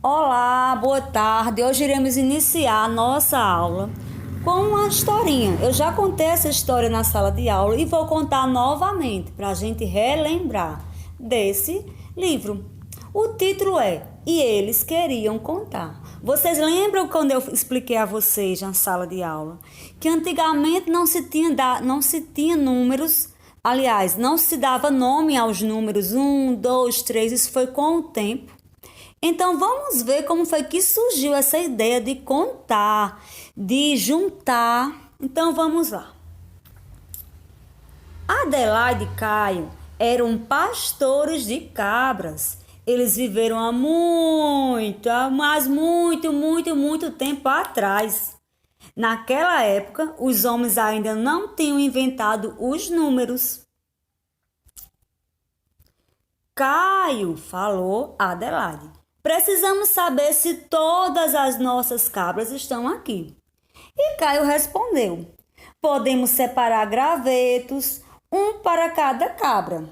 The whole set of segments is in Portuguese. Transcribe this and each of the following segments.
Olá, boa tarde. Hoje iremos iniciar a nossa aula com uma historinha. Eu já contei essa história na sala de aula e vou contar novamente para a gente relembrar desse livro. O título é E Eles Queriam Contar. Vocês lembram quando eu expliquei a vocês na sala de aula que antigamente não se tinha números, aliás, não se dava nome aos números 1, 2, 3, isso foi com o tempo. Então, vamos ver como foi que surgiu essa ideia de contar, de juntar. Então, vamos lá. Adelaide e Caio eram pastores de cabras. Eles viveram há muito tempo atrás. Naquela época, os homens ainda não tinham inventado os números. Caio, falou Adelaide. Precisamos saber se todas as nossas cabras estão aqui. E Caio respondeu: podemos separar gravetos, um para cada cabra.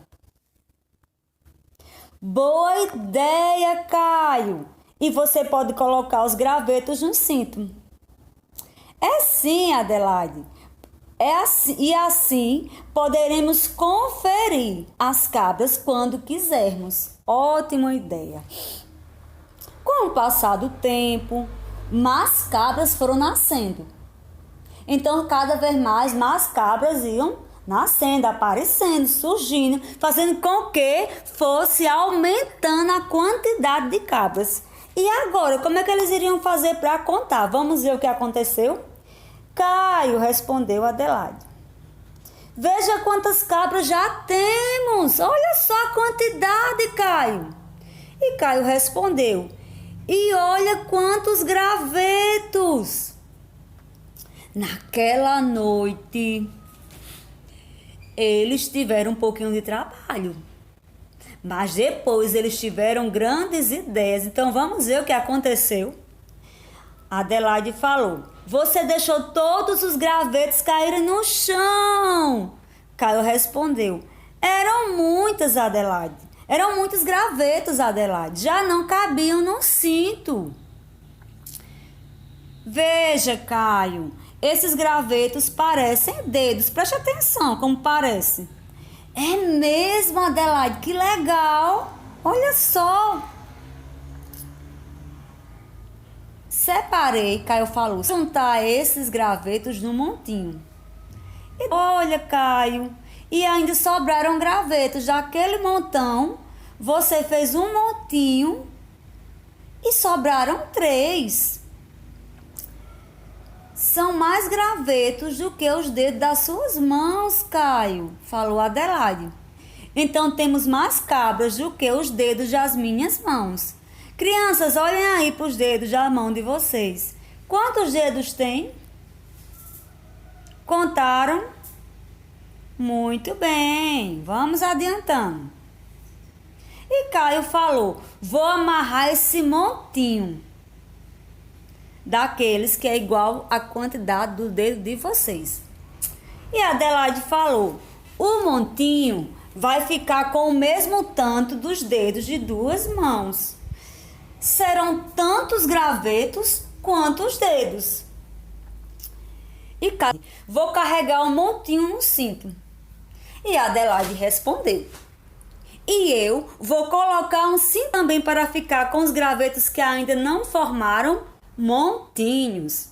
Boa ideia, Caio! E você pode colocar os gravetos no cinto. É sim, Adelaide. E assim poderemos conferir as cabras quando quisermos. Ótima ideia! Com o passar do tempo, mais cabras foram nascendo. Então, cada vez mais cabras iam nascendo, aparecendo, surgindo, fazendo com que fosse aumentando a quantidade de cabras. E agora, como é que eles iriam fazer para contar? Vamos ver o que aconteceu? Caio, respondeu Adelaide. Veja quantas cabras já temos. Olha só a quantidade, Caio. E Caio respondeu: e olha quantos gravetos! Naquela noite, eles tiveram um pouquinho de trabalho, mas depois eles tiveram grandes ideias. Então vamos ver o que aconteceu. Adelaide falou: você deixou todos os gravetos caírem no chão. Caio respondeu: eram muitas, Adelaide. Eram muitos gravetos, Adelaide. Já não cabiam no cinto. Veja, Caio, esses gravetos parecem dedos. Preste atenção como parece. É mesmo, Adelaide, que legal. Olha só. Separei, Caio falou, juntar esses gravetos num montinho. E olha, Caio, e ainda sobraram gravetos daquele montão. Você fez um montinho e sobraram 3. São mais gravetos do que os dedos das suas mãos, Caio, falou Adelaide. Então temos mais cabras do que os dedos das minhas mãos. Crianças, olhem aí para os dedos da mão de vocês. Quantos dedos tem? Contaram? Muito bem, vamos adiantando. E Caio falou: vou amarrar esse montinho daqueles que é igual à quantidade do dedo de vocês. E Adelaide falou: o montinho vai ficar com o mesmo tanto dos dedos de 2 mãos. Serão tantos gravetos quanto os dedos. E Caio: vou carregar o montinho no cinto. E Adelaide respondeu: e eu vou colocar um cinto também para ficar com os gravetos que ainda não formaram montinhos.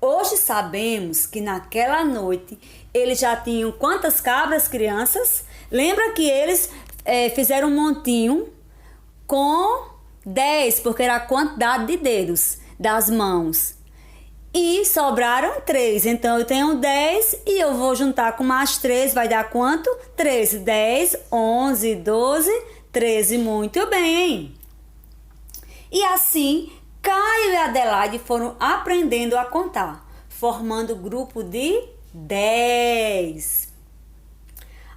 Hoje sabemos que naquela noite eles já tinham quantas cabras, crianças? Lembra que eles fizeram um montinho com 10, porque era a quantidade de dedos das mãos. E sobraram 3, então eu tenho 10 e eu vou juntar com mais 3, vai dar quanto? 13, 10, 11, 12, 13, muito bem. E assim, Caio e Adelaide foram aprendendo a contar, formando grupo de 10.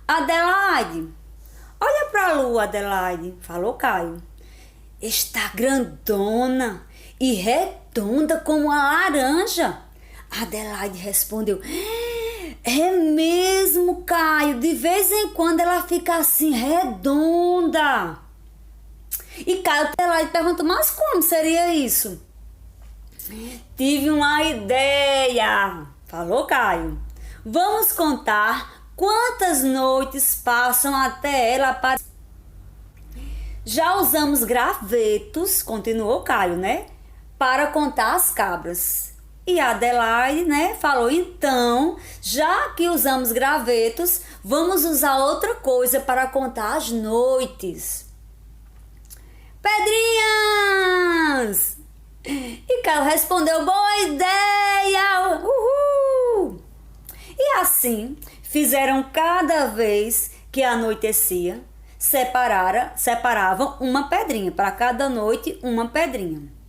Adelaide, olha para a lua, Adelaide, falou Caio. Está grandona e redonda como a laranja. Adelaide respondeu: é mesmo, Caio, de vez em quando ela fica assim redonda. E Caio até lá e perguntou, mas como seria isso? Tive uma ideia, falou Caio. Vamos contar quantas noites passam até ela aparecer. Já usamos gravetos, continuou Caio, né? Para contar as cabras. E a Adelaide, né, falou, então, já que usamos gravetos, vamos usar outra coisa para contar as noites. Pedrinhas! E Caio respondeu, boa ideia! Uhul! E assim, fizeram cada vez que anoitecia, separavam uma pedrinha, para cada noite uma pedrinha.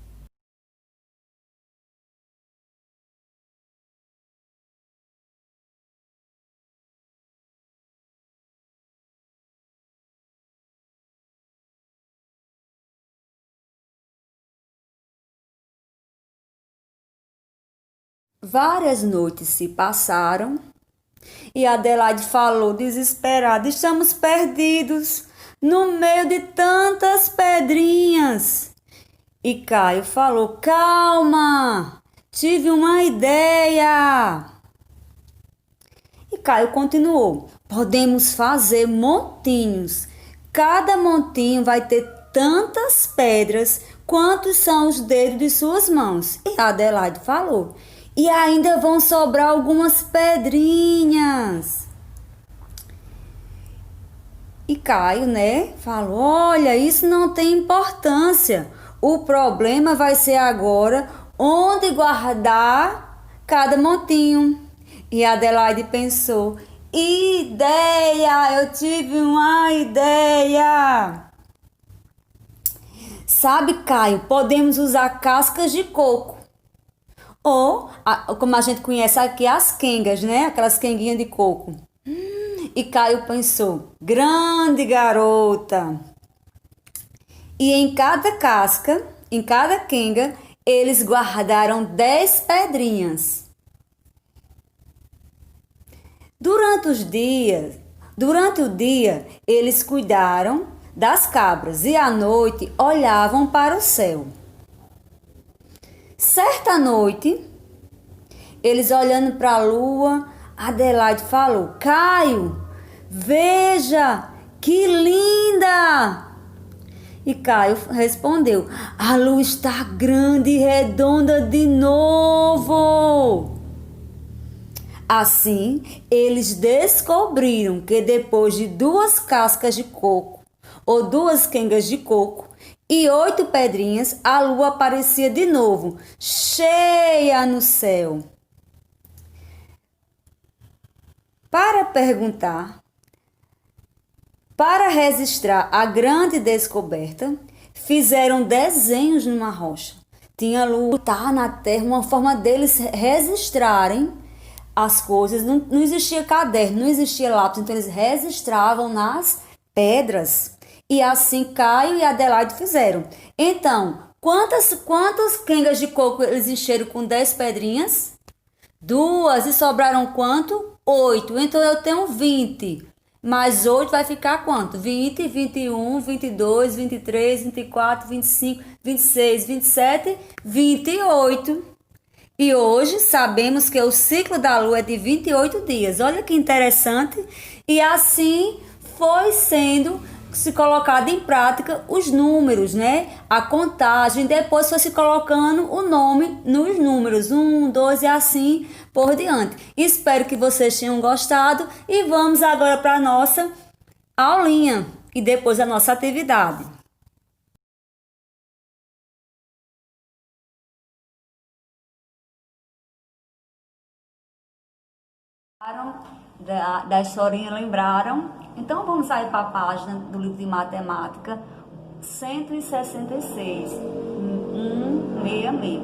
Várias noites se passaram e Adelaide falou desesperada: estamos perdidos no meio de tantas pedrinhas. E Caio falou: calma, tive uma ideia. E Caio continuou: podemos fazer montinhos. Cada montinho vai ter tantas pedras quantos são os dedos de suas mãos. E Adelaide falou: e ainda vão sobrar algumas pedrinhas. E Caio, né, falou: olha, isso não tem importância. O problema vai ser agora onde guardar cada montinho. E Adelaide pensou: ideia, eu tive uma ideia. Sabe, Caio, podemos usar cascas de coco. Ou, como a gente conhece aqui, as quengas, né? Aquelas quenguinhas de coco. E Caio pensou: grande garota. E em cada casca, em cada quenga, eles guardaram 10 pedrinhas. Durante o dia, eles cuidaram das cabras e à noite olhavam para o céu. Certa noite, eles olhando para a lua, Adelaide falou: Caio, veja que linda! E Caio respondeu: a lua está grande e redonda de novo. Assim, eles descobriram que depois de 2 cascas de coco ou 2 quengas de coco e 8 pedrinhas, a lua aparecia de novo, cheia no céu. Para registrar a grande descoberta, fizeram desenhos numa rocha. Tinha lua na terra, uma forma deles registrarem as coisas. Não existia caderno, não existia lápis, então eles registravam nas pedras. E assim Caio e Adelaide fizeram. Então, quantas quengas de coco eles encheram com 10 pedrinhas? 2. E sobraram quanto? 8. Então eu tenho 20. Mais 8 vai ficar quanto? 20, 21, 22, 23, 24, 25, 26, 27, 28. E hoje sabemos que o ciclo da lua é de 28 dias. Olha que interessante. E assim foi sendo se colocado em prática os números, né? A contagem, depois foi se colocando o nome nos números, 1, 2 e assim por diante. Espero que vocês tenham gostado e vamos agora para a nossa aulinha e depois a nossa atividade. Da historinha, lembraram? Então vamos sair para a página do livro de matemática 166, 166.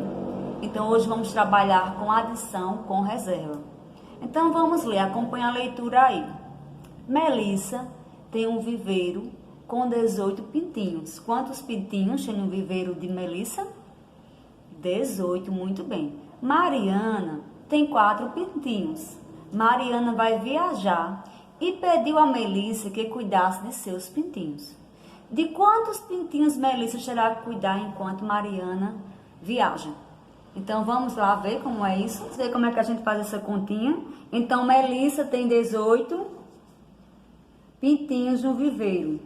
Então hoje vamos trabalhar com adição com reserva. Então vamos ler, acompanha a leitura aí. Melissa tem um viveiro com 18 pintinhos. Quantos pintinhos tem no viveiro de Melissa? 18, muito bem. Mariana tem 4 pintinhos. Mariana vai viajar e pediu a Melissa que cuidasse de seus pintinhos. De quantos pintinhos Melissa terá que cuidar enquanto Mariana viaja? Então, vamos lá ver como é isso, ver como é que a gente faz essa continha. Então, Melissa tem 18 pintinhos no viveiro.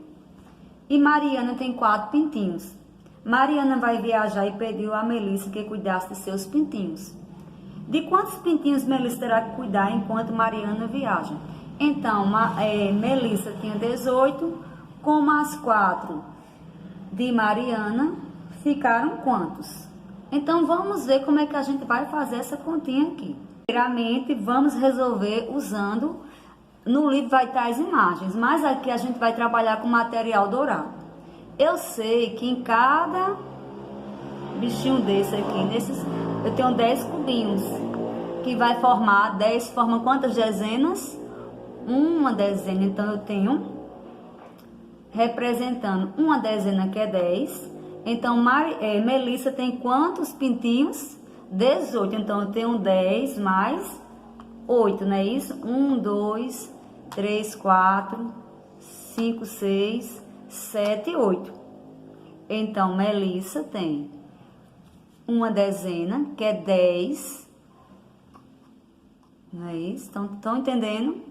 E Mariana tem 4 pintinhos. Mariana vai viajar e pediu a Melissa que cuidasse de seus pintinhos. De quantos pintinhos Melissa terá que cuidar enquanto Mariana viaja? Então, Melissa tinha 18, com as 4 de Mariana, ficaram quantos? Então, vamos ver como é que a gente vai fazer essa continha aqui. Primeiramente, vamos resolver usando, no livro vai estar as imagens, mas aqui a gente vai trabalhar com material dourado. Eu sei que em cada bichinho desse aqui, eu tenho 10 cubinhos, que vai formar 10, forma quantas dezenas? Uma dezena, então eu tenho, representando uma dezena que é 10, então Melissa tem quantos pintinhos? 18, então eu tenho 10 mais 8, não é isso? 1, 2, 3, 4, 5, 6, 7, 8. Então, Melissa tem uma dezena, que é 10, não é isso? Estão entendendo?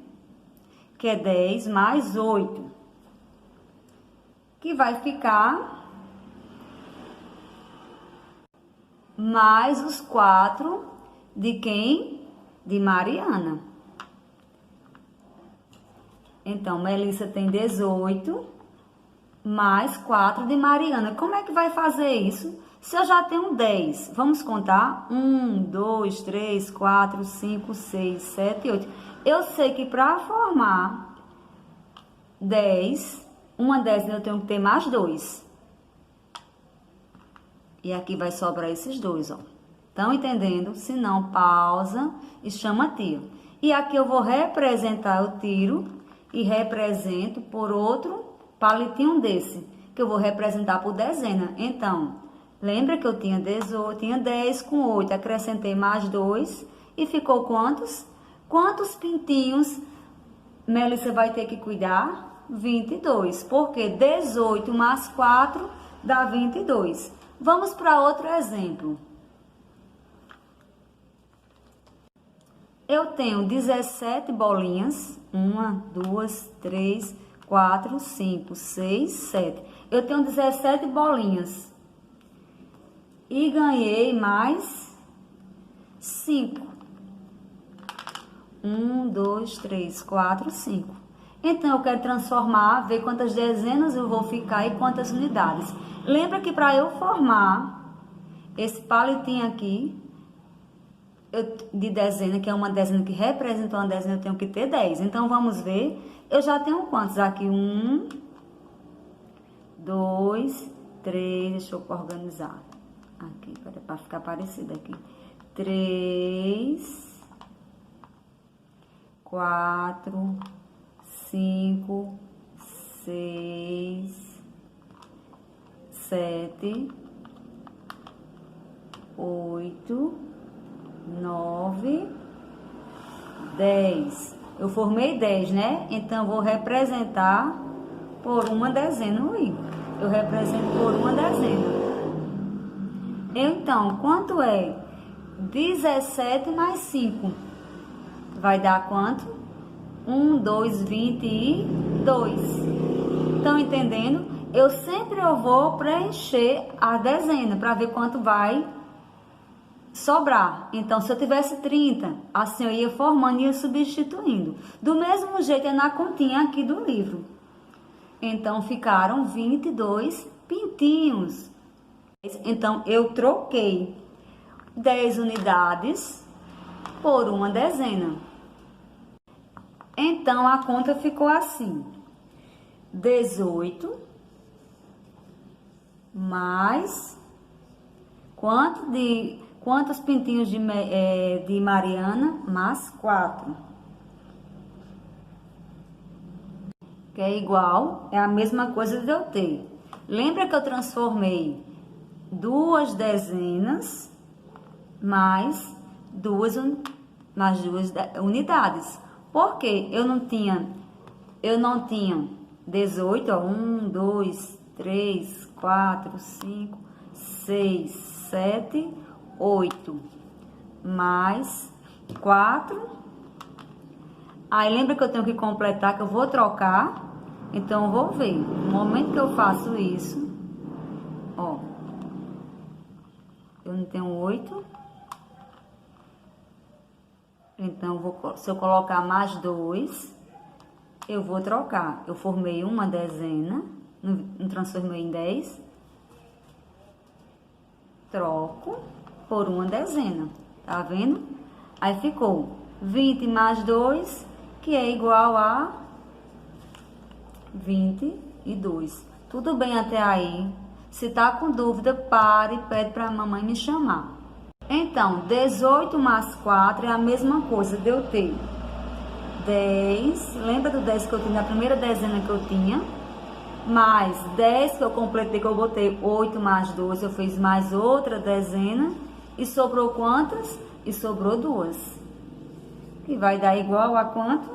Que é 10 mais 8, que vai ficar mais os 4 de quem? De Mariana. Então, Melissa tem 18 mais 4 de Mariana. Como é que vai fazer isso? Se eu já tenho 10, vamos contar? 1, 2, 3, 4, 5, 6, 7, 8. Eu sei que para formar 10, uma dezena eu tenho que ter mais 2. E aqui vai sobrar esses 2, ó. Estão entendendo? Se não, pausa e chama a tia. E aqui eu vou representar, eu tiro e represento por outro palitinho desse, que eu vou representar por dezena. Então, lembra que eu tinha 18, tinha 10 com 8, acrescentei mais 2 e ficou quantos? Quantos pintinhos Melissa vai ter que cuidar? 22, porque 18 mais 4 dá 22. Vamos para outro exemplo. Eu tenho 17 bolinhas. 1, 2, 3, 4, 5, 6, 7. Eu tenho 17 bolinhas. E ganhei mais 5. 1, 2, 3, 4, 5. Então, eu quero transformar, ver quantas dezenas eu vou ficar e quantas unidades. Lembra que para eu formar esse palitinho aqui, de dezena, que é uma dezena que representa uma dezena, eu tenho que ter 10. Então, vamos ver. Eu já tenho quantos aqui? 1, 2, 3, deixa eu organizar. Aqui, para ficar parecido aqui. 3, 4, 5, 6, 7, 8, 9, 10. Eu formei 10, né? Então, eu vou representar por uma dezena. Ui, eu represento por uma dezena. Então, quanto é 17 mais 5? Vai dar quanto? 1, 2, 22. Estão entendendo? Eu sempre vou preencher a dezena para ver quanto vai sobrar. Então, se eu tivesse 30, assim eu ia formando e ia substituindo. Do mesmo jeito é na continha aqui do livro. Então, ficaram 22 pintinhos. Então, eu troquei 10 unidades por uma dezena. Então, a conta ficou assim. 18 mais quantos pintinhos de Mariana? Mais 4. Que é igual, é a mesma coisa de eu ter. Lembra que eu transformei 2 dezenas mais duas unidades. Por quê? Eu não tinha 18, ó, 1, 2, 3, 4, 5, 6, 7, 8. Mais 4. Aí lembra que eu tenho que completar, que eu vou trocar. Então eu vou ver. No momento que eu faço isso, ó, eu não tenho 8. Então se eu colocar mais 2, eu vou trocar. Eu formei uma dezena, não transformei em 10. Troco por uma dezena, tá vendo? Aí ficou 20 mais 2, que é igual a 22. Tudo bem até aí? Se tá com dúvida, pare e pede pra mamãe me chamar. Então, 18 mais 4 é a mesma coisa de eu ter 10, lembra do 10 que eu tinha na primeira dezena que eu tinha? Mais 10 que eu completei, que eu botei 8 mais 2, eu fiz mais outra dezena. E sobrou quantas? E sobrou 2. Que vai dar igual a quanto?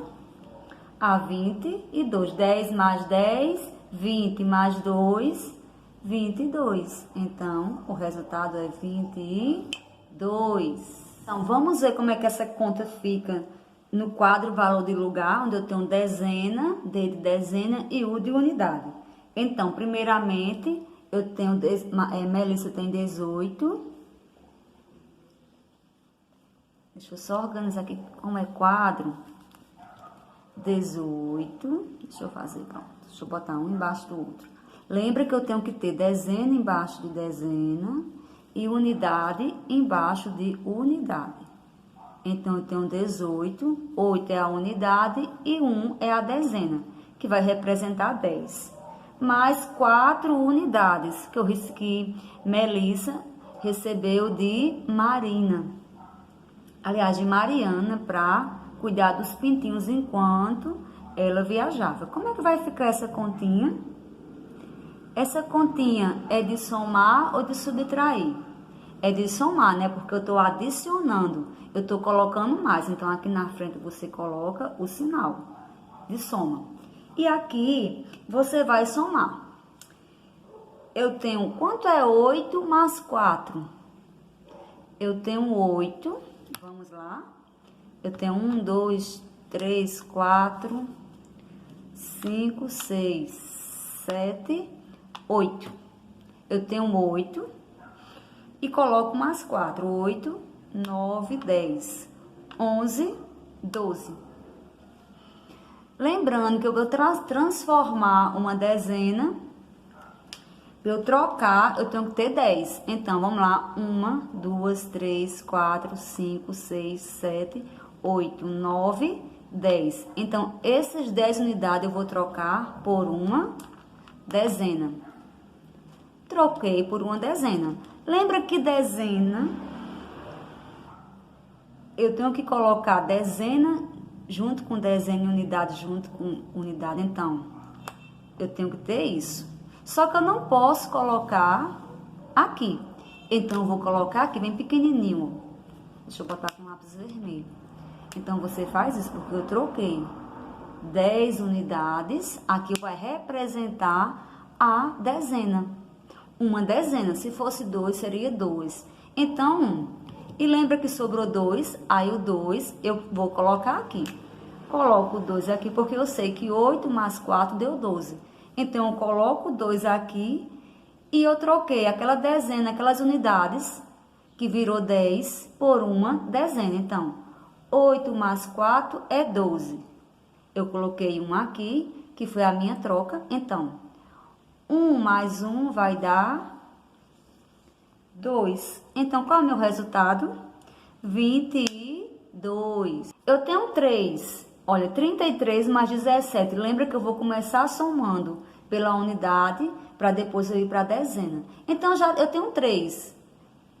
A 22. 10 mais 10, 20 mais 2, 22. Então, o resultado é 22. Então, vamos ver como é que essa conta fica no quadro valor de lugar, onde eu tenho dezena, D de dezena e U de unidade. Então, primeiramente, eu tenho, Melissa tem 18. Deixa eu só organizar aqui como é quadro. 18. Deixa eu fazer, pronto. Deixa eu botar um embaixo do outro. Lembra que eu tenho que ter dezena embaixo de dezena e unidade embaixo de unidade. Então, eu tenho 18, 8 é a unidade e 1 é a dezena, que vai representar 10. Mais 4 unidades que Melissa recebeu de Marina. Aliás, de Mariana, para cuidar dos pintinhos enquanto ela viajava. Como é que vai ficar essa continha? Essa continha é de somar ou de subtrair? É de somar, né? Porque eu estou adicionando, eu estou colocando mais. Então, aqui na frente você coloca o sinal de soma. E aqui você vai somar. Eu tenho, quanto é 8 mais 4? Eu tenho 8, vamos lá. Eu tenho 1, 2, 3, 4, 5, 6, 7, 8. Eu tenho 8 e coloco mais 4. 8, 9, 10, 11, 12. Lembrando que eu vou transformar uma dezena, para eu trocar, eu tenho que ter 10. Então, vamos lá. 1, 2, 3, 4, 5, 6, 7, 8, 9, 10. Então, essas 10 unidades eu vou trocar por uma dezena. Troquei por uma dezena. Lembra que dezena, eu tenho que colocar dezena junto com dezena e unidade junto com unidade. Então, eu tenho que ter isso. Só que eu não posso colocar aqui. Então, eu vou colocar aqui bem pequenininho. Deixa eu botar com lápis vermelho. Então, você faz isso porque eu troquei 10 unidades. Aqui vai representar a dezena. Uma dezena. Se fosse 2, seria 2. Então, e lembra que sobrou 2? Aí, o 2 eu vou colocar aqui. Coloco o 2 aqui porque eu sei que 8 mais 4 deu 12. Então, eu coloco 2 aqui e eu troquei aquela dezena, aquelas unidades, que virou 10, por uma dezena. Então, 8 mais 4 é 12. Eu coloquei 1 aqui, que foi a minha troca. Então, 1 mais 1 vai dar 2. Então, qual é o meu resultado? 22. Eu tenho 3. Olha, 33 mais 17. Lembra que eu vou começar somando pela unidade, para depois eu ir para a dezena. Então, eu tenho 3.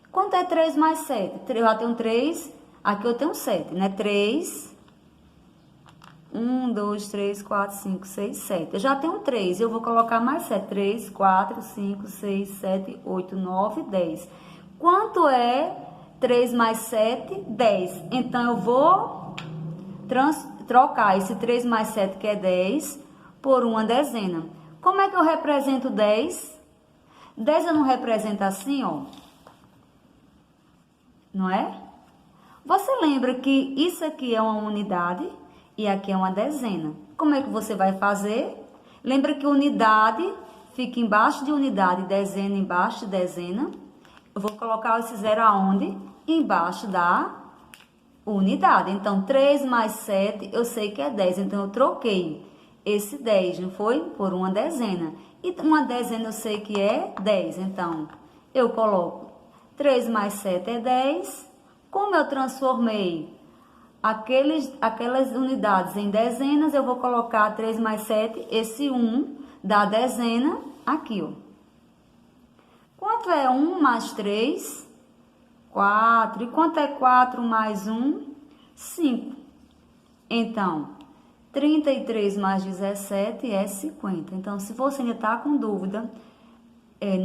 Quanto é 3 mais 7? Eu já tenho 3, aqui eu tenho 7, né? 3, 1, 2, 3, 4, 5, 6, 7. Eu já tenho 3, eu vou colocar mais 7. 3, 4, 5, 6, 7, 8, 9, 10. Quanto é 3 mais 7? 10. Então, eu vou trocar esse 3 mais 7, que é 10, por uma dezena. Como é que eu represento 10? 10 eu não represento assim, ó. Não é? Você lembra que isso aqui é uma unidade e aqui é uma dezena. Como é que você vai fazer? Lembra que unidade fica embaixo de unidade, dezena embaixo de dezena. Eu vou colocar esse zero aonde? Embaixo da unidade. Então, 3 mais 7, eu sei que é 10. Então, eu troquei esse 10, não foi? Por uma dezena. E uma dezena eu sei que é 10. Então, eu coloco 3 mais 7 é 10. Como eu transformei aquelas unidades em dezenas, eu vou colocar 3 mais 7, esse 1 da dezena aqui, ó. Quanto é 1 mais 3? 4. E quanto é 4 mais 1? 5. Então, 33 mais 17 é 50. Então, se você ainda está com dúvida,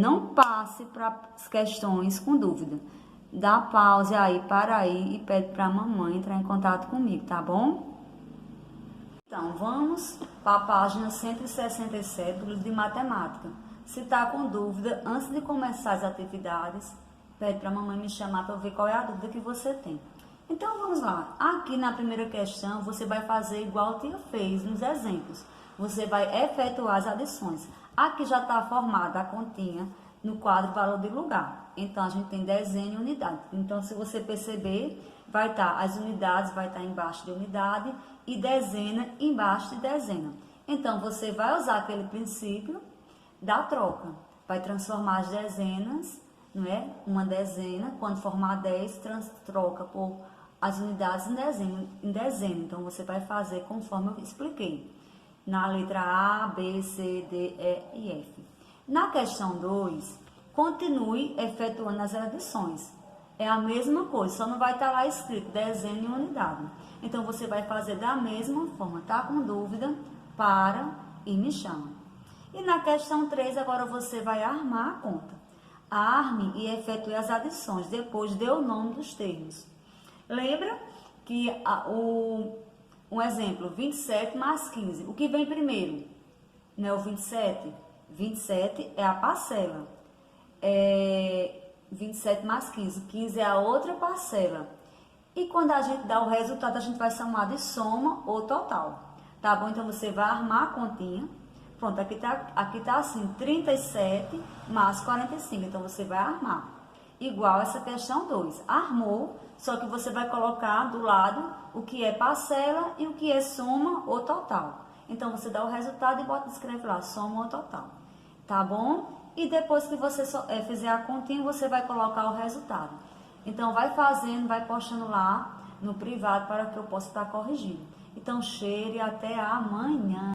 não passe para as questões com dúvida. Dá pause aí, para aí e pede para a mamãe entrar em contato comigo, tá bom? Então, vamos para a página 167 do livro de matemática. Se está com dúvida, antes de começar as atividades, pede para a mamãe me chamar para eu ver qual é a dúvida que você tem. Então, vamos lá. Aqui na primeira questão, você vai fazer igual a tia fez nos exemplos. Você vai efetuar as adições. Aqui já está formada a continha no quadro valor de lugar. Então, a gente tem dezena e unidade. Então, se você perceber, vai estar as unidades, vai estar embaixo de unidade e dezena embaixo de dezena. Então, você vai usar aquele princípio da troca. Vai transformar as dezenas, não é? Uma dezena, quando formar 10, troca por as unidades em dezena. Então, você vai fazer conforme eu expliquei. Na letra A, B, C, D, E e F. Na questão 2, continue efetuando as adições. É a mesma coisa, só não vai estar lá escrito dezena e unidade. Então, você vai fazer da mesma forma. Tá com dúvida? Para e me chama. E na questão 3, agora você vai armar a conta. Arme e efetue as adições, depois dê o nome dos termos. Lembra que um exemplo, 27 mais 15. O que vem primeiro? Não é o 27? 27 é a parcela. 27 mais 15. 15 é a outra parcela. E quando a gente dá o resultado, a gente vai chamar de soma ou total. Tá bom? Então, você vai armar a continha. Pronto, aqui tá assim, 37 mais 45. Então, você vai armar. Igual essa questão 2. Armou, só que você vai colocar do lado o que é parcela e o que é soma ou total. Então, você dá o resultado e escreve lá, soma ou total. Tá bom? E depois que você fizer a continha, você vai colocar o resultado. Então, vai fazendo, vai postando lá no privado para que eu possa estar corrigindo. Então, cheire até amanhã.